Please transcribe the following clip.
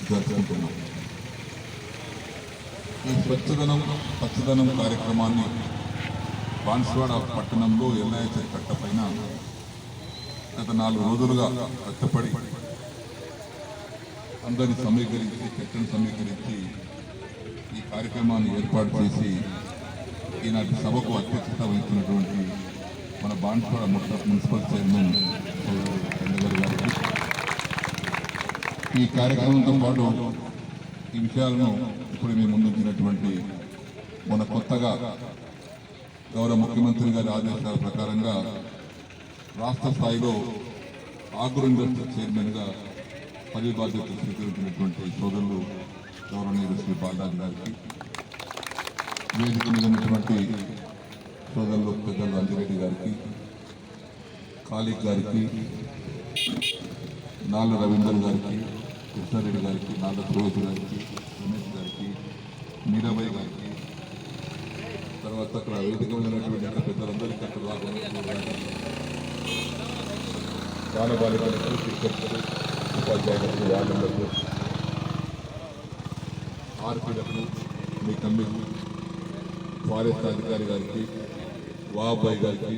జరుపుకుంటున్నాం. ఈ స్వచ్ఛదనం పచ్చదనం కార్యక్రమాన్ని బాన్స్వాడ పట్టణంలో ఎల్ఐఎస్ఎస్ కట్టపైన గత 4 రోజులుగా కష్టపడి అందరిని సమీకరించి చెట్లను సమీకరించి ఈ కార్యక్రమాన్ని ఏర్పాటు చేసి ఈనాటి సభకు అధ్యక్షత వహిస్తున్నటువంటి మన బాన్స్వాడ మున్సిపల్ చైర్మన్ చంద్రగారు గారికి, ఈ కార్యక్రమంతో పాటు ఈ విషయాలను ఇప్పుడు మేము ముందుంచినటువంటి మన కొత్తగా గౌరవ ముఖ్యమంత్రి గారి ఆదేశాల ప్రకారంగా రాష్ట్ర స్థాయిలో ఆగ్రో ఇండస్ట్రీ చైర్మన్గా పదవి బాధ్యతలు స్వీకరించినటువంటి సోదరులు గౌరవనీయులు శ్రీ బాలరాజు గారికి, వేదిక మీద ఉన్నటువంటి సోదరులు పెద్దలు అంజిరెడ్డి గారికి, ఖాళీక్ గారికి, నాళ్ళ రవీందర్ గారికి, కృష్ణారెడ్డి గారికి, నాళ్ళ సురేష్ గారికి, రమేష్ గారికి, మీరాబాయి గారికి, తర్వాత అక్కడ వేదిక మీద ఉన్నటువంటి పెద్దలందరికీ అక్కడ బాలబాలికలకు, శిక్షకులకు, ఉపాధ్యాయులకు, వాళ్ళకు, ఆర్పీలకు, మీ కమిటీ ఫారెస్ట్ అధికారి గారికి, వాబాయ్ గారికి,